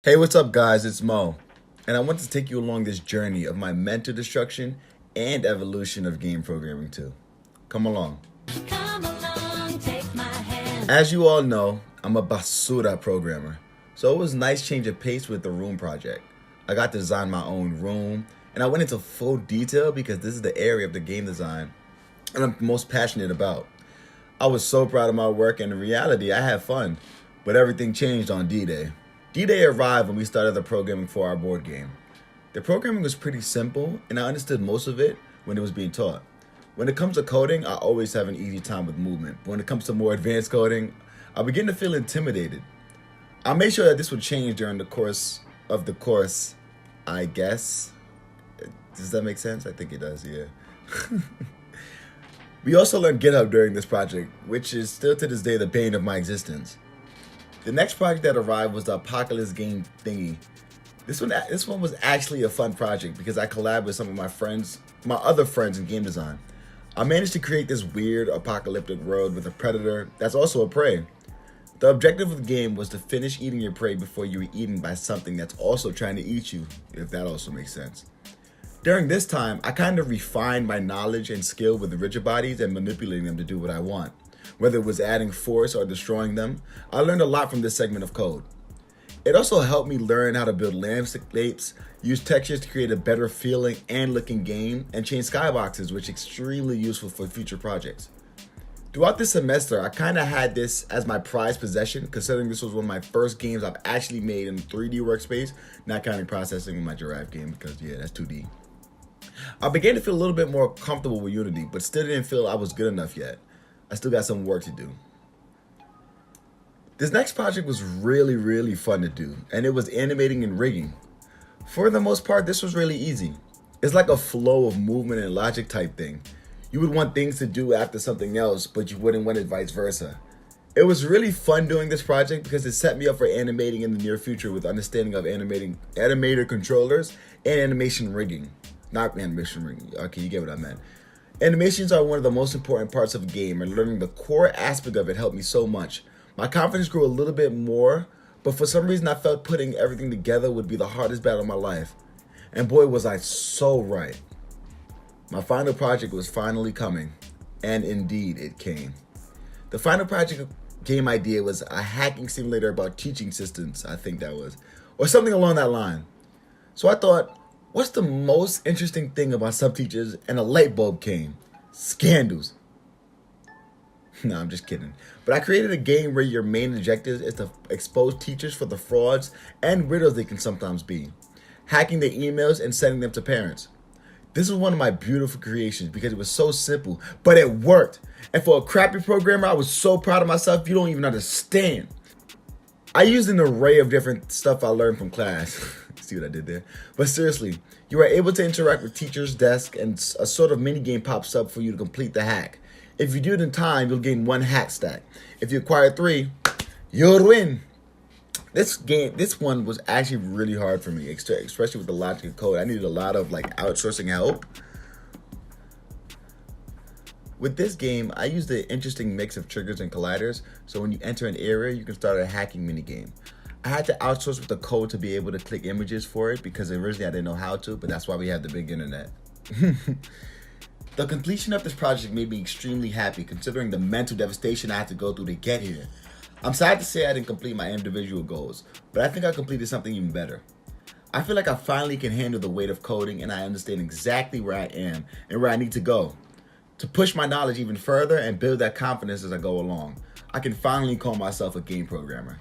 Hey, what's up, guys? It's Mo, and I want to take you along this journey of my mental destruction and evolution of game programming, too. Come along. Come along, take my hand. As you all know, I'm a basura programmer, so it was a nice change of pace with the room project. I got to design my own room, and I went into full detail because this is the area of the game design that I'm most passionate about. I was so proud of my work, and in reality, I had fun, but everything changed on D-Day. D-Day arrived when we started the programming for our board game. The programming was pretty simple, and I understood most of it when it was being taught. When it comes to coding, I always have an easy time with movement. But when it comes to more advanced coding, I begin to feel intimidated. I made sure that this would change during the course of the course, I guess. Does that make sense? I think it does, yeah. We also learned GitHub during this project, which is still to this day the bane of my existence. The next project that arrived was the Apocalypse game thingy. This one was actually a fun project because I collabed with some of my other friends in game design. I managed to create this weird apocalyptic world with a predator that's also a prey. The objective of the game was to finish eating your prey before you were eaten by something that's also trying to eat you, if that also makes sense. During this time, I kind of refined my knowledge and skill with the rigid bodies and manipulating them to do what I want. Whether it was adding force or destroying them, I learned a lot from this segment of code. It also helped me learn how to build landscapes, use textures to create a better feeling and looking game, and change skyboxes, which is extremely useful for future projects. Throughout this semester, I kind of had this as my prized possession, considering this was one of my first games I've actually made in a 3D workspace, not counting processing in my Giraffe game because, yeah, that's 2D. I began to feel a little bit more comfortable with Unity, but still didn't feel I was good enough yet. I still got some work to do. This next project was really fun to do, and it was animating and rigging. For the most part, this was really easy. It's like a flow of movement and logic type thing. You would want things to do after something else, but you wouldn't want it vice versa. It was really fun doing this project because it set me up for animating in the near future with understanding of animator controllers and animation rigging. Not animation rigging, okay, you get what I meant. Animations are one of the most important parts of a game, and learning the core aspect of it helped me so much. My confidence grew a little bit more, but for some reason I felt putting everything together would be the hardest battle of my life. And boy, was I so right. My final project was finally coming, and indeed it came. The final project game idea was a hacking simulator about teaching systems, I think that was, or something along that line. So I thought, what's the most interesting thing about subteachers? And a light bulb came. Scandals. No, I'm just kidding. But I created a game where your main objective is to expose teachers for the frauds and riddles they can sometimes be. Hacking their emails and sending them to parents. This was one of my beautiful creations because it was so simple, but it worked. And for a crappy programmer, I was so proud of myself, you don't even understand. I used an array of different stuff I learned from class. See what I did there? But seriously, you are able to interact with teacher's desk and a sort of mini game pops up for you to complete the hack. If you do it in time, you'll gain 1 hack stack. If you acquire 3, you'll win. This one was actually really hard for me, especially with the logic of code. I needed a lot of outsourcing help. With this game, I used an interesting mix of triggers and colliders, so when you enter an area, you can start a hacking minigame. I had to outsource with the code to be able to click images for it because originally I didn't know how to, but that's why we have the big internet. The completion of this project made me extremely happy considering the mental devastation I had to go through to get here. I'm sad to say I didn't complete my individual goals, but I think I completed something even better. I feel like I finally can handle the weight of coding and I understand exactly where I am and where I need to go. To push my knowledge even further and build that confidence as I go along, I can finally call myself a game programmer.